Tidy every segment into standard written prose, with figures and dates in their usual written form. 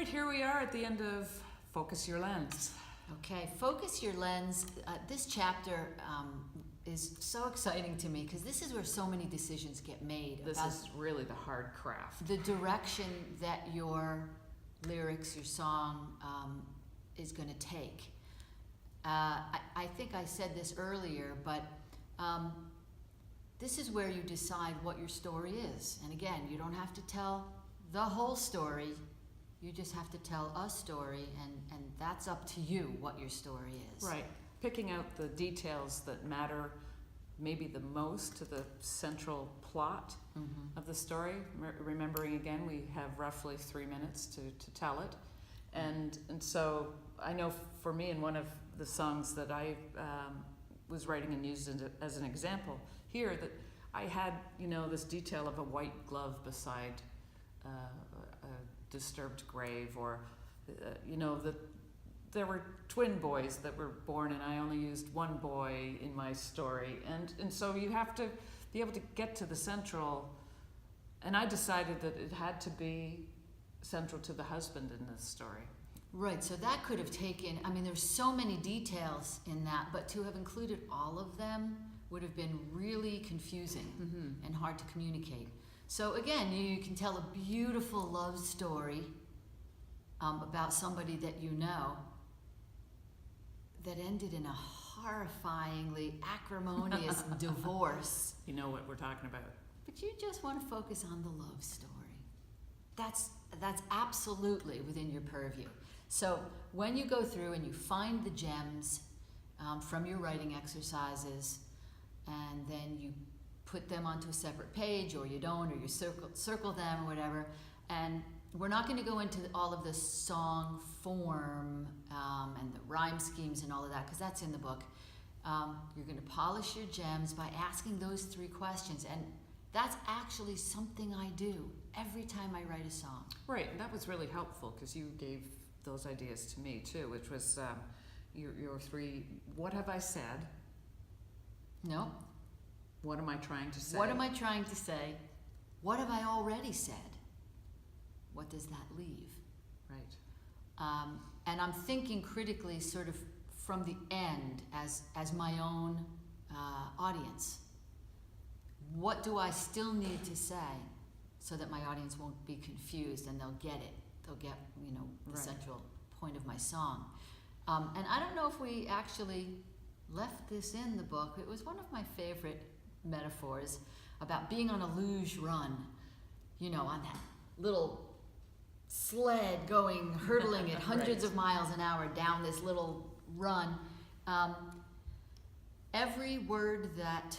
right, here we are at the end of Focus Your Lens. Okay, Focus Your Lens. This chapter is so exciting to me because this is where so many decisions get made. This is really the hard craft. The direction that your lyrics, your song is going to take. I think I said this earlier, but this is where you decide what your story is. And again, you don't have to tell the whole story. You just have to tell a story, and that's up to you what your story is. Right. Picking out the details that matter maybe the most to the central plot of the story. Remembering again, we have roughly 3 minutes to tell it. And so I know for me, in one of the songs that I was writing and used as an example here, that I had, this detail of a white glove beside a disturbed grave, or, that there were twin boys that were born and I only used one boy in my story. And so you have to be able to get to the central, and I decided that it had to be central to the husband in this story. Right, so that could have taken, there's so many details in that, but to have included all of them would have been really confusing and hard to communicate. So again, you can tell a beautiful love story about somebody that you know that ended in a horrifyingly acrimonious divorce. You know what we're talking about. But you just want to focus on the love story. That's absolutely within your purview. So when you go through and you find the gems from your writing exercises, and then you put them onto a separate page, or you don't, or you circle them or whatever, and we're not going to go into all of the song form and the rhyme schemes and all of that, because that's in the book. You're going to polish your gems by asking those 3 questions, and that's actually something I do every time I write a song. Right, and that was really helpful because you gave those ideas to me too, which was your 3, what have I said? No. What am I trying to say? What am I trying to say? What have I already said? What does that leave? Right. And I'm thinking critically sort of from the end as my own audience. What do I still need to say so that my audience won't be confused and they'll get it? They'll get, the central point of my song. And I don't know if we actually left this in the book. It was one of my favorite metaphors about being on a luge run, on that little sled hurtling at hundreds of miles an hour down this little run. Every word that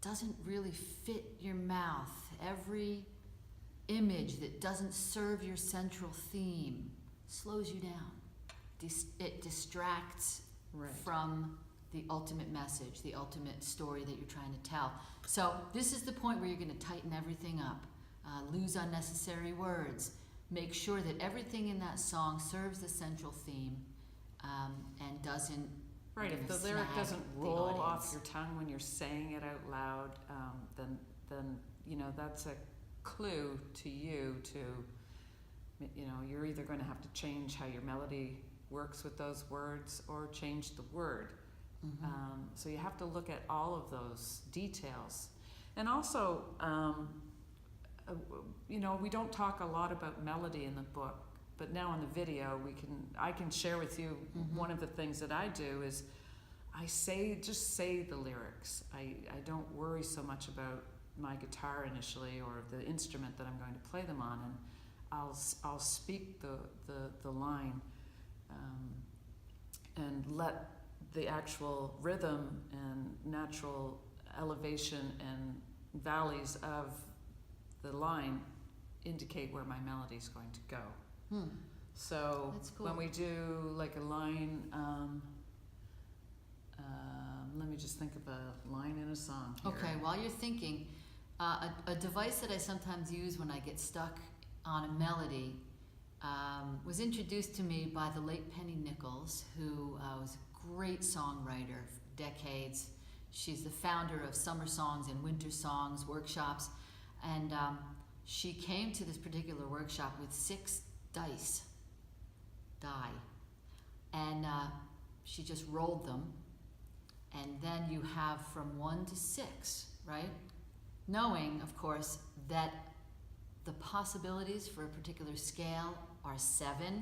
doesn't really fit your mouth, every image that doesn't serve your central theme slows you down. It distracts from the ultimate message, the ultimate story that you're trying to tell. So this is the point where you're going to tighten everything up, lose unnecessary words, make sure that everything in that song serves the central theme and doesn't if the lyric doesn't roll off your tongue when you're saying it out loud, then that's a clue to you to, you're either going to have to change how your melody works with those words or change the word. So you have to look at all of those details. And also, we don't talk a lot about melody in the book, but now in the video I can share with you one of the things that I do is I just say the lyrics. I don't worry so much about my guitar initially or the instrument that I'm going to play them on, and I'll speak the line and let the actual rhythm and natural elevation and valleys of the line indicate where my melody is going to go. So that's cool. When we do like a line, let me just think of a line in a song here. Okay, while you're thinking, a device that I sometimes use when I get stuck on a melody was introduced to me by the late Penny Nichols, who was a great songwriter for decades. She's the founder of Summer Songs and Winter Songs workshops, and she came to this particular workshop with 6 die, and she just rolled them, and then you have from 1 to 6, right? Knowing, of course, that the possibilities for a particular scale are 7. You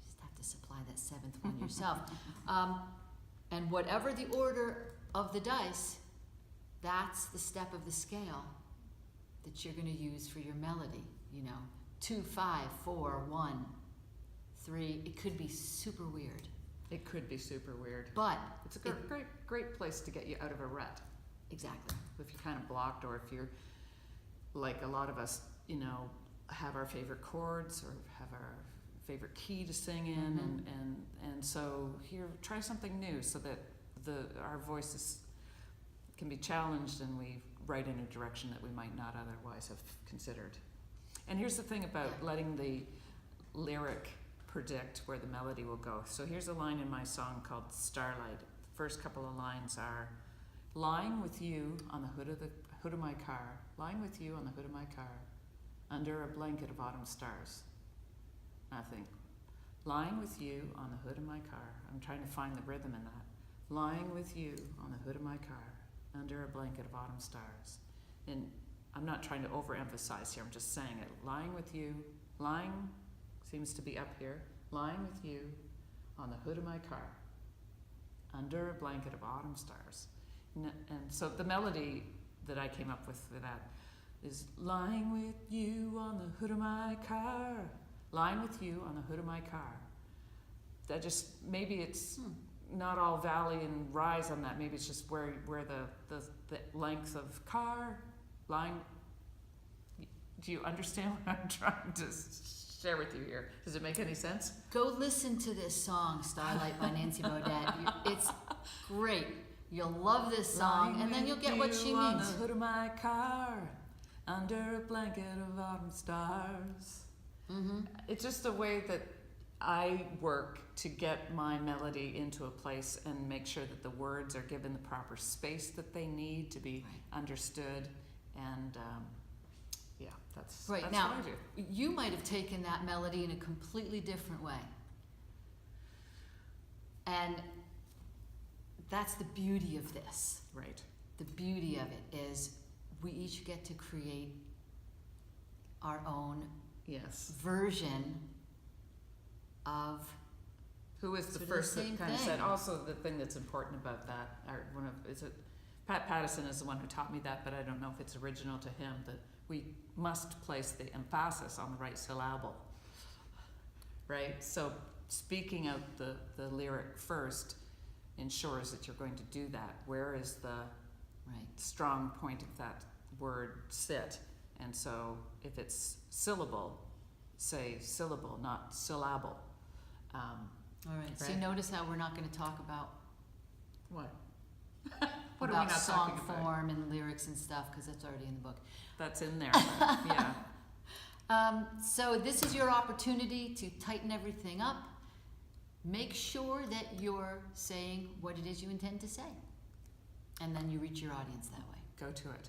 just have to supply that 7th one yourself. And whatever the order of the dice, that's the step of the scale that you're going to use for your melody. 2, 5, 4, 1, 3. It could be super weird. It could be super weird. But it's a great place to get you out of a rut. Exactly. If you're kind of blocked, or if you're like a lot of us, have our favorite chords or have our favorite key to sing in, and so here, try something new so that our voices can be challenged and we write in a direction that we might not otherwise have considered. And here's the thing about letting the lyric predict where the melody will go. So here's a line in my song called Starlight. The first couple of lines are, lying with you on the hood of my car, lying with you on the hood of my car, under a blanket of autumn stars. I think, lying with you on the hood of my car. I'm trying to find the rhythm in that. Lying with you on the hood of my car, under a blanket of autumn stars. And I'm not trying to overemphasize here, I'm just saying it. Lying with you, lying seems to be up here, lying with you on the hood of my car, under a blanket of autumn stars. And so the melody that I came up with for that is, lying with you on the hood of my car, lying with you on the hood of my car. That just, maybe it's not all valley and rise on that. Maybe it's just where the length of car, lying. Do you understand what I'm trying to share with you here? Does it make any sense? Go listen to this song, Starlight by Nancy Beaudette. It's great. You'll love this song, and then you'll get what she on means. The hood of my car, under a blanket of autumn stars. It's just a way that I work to get my melody into a place and make sure that the words are given the proper space that they need to be understood. And that's right. That's Now, what I do. You might have taken that melody in a completely different way. And that's the beauty of this. Right. The beauty of it is we each get to create our own version of who is the sort of first the that same kind of thing. said, also the thing that's important about that, or Pat Pattison is the one who taught me that, but I don't know if it's original to him, that we must place the emphasis on the right syllable, right? So speaking out the lyric first ensures that you're going to do that. Where is the strong point of that word sit? And so if it's syllable, say syllable, not syllable. All right. So you notice how we're not going to talk about what? What about are we not song talking about? form and lyrics and stuff, because that's already in the book. That's in there. Yeah. So this is your opportunity to tighten everything up. Make sure that you're saying what it is you intend to say, and then you reach your audience that way. Go to it.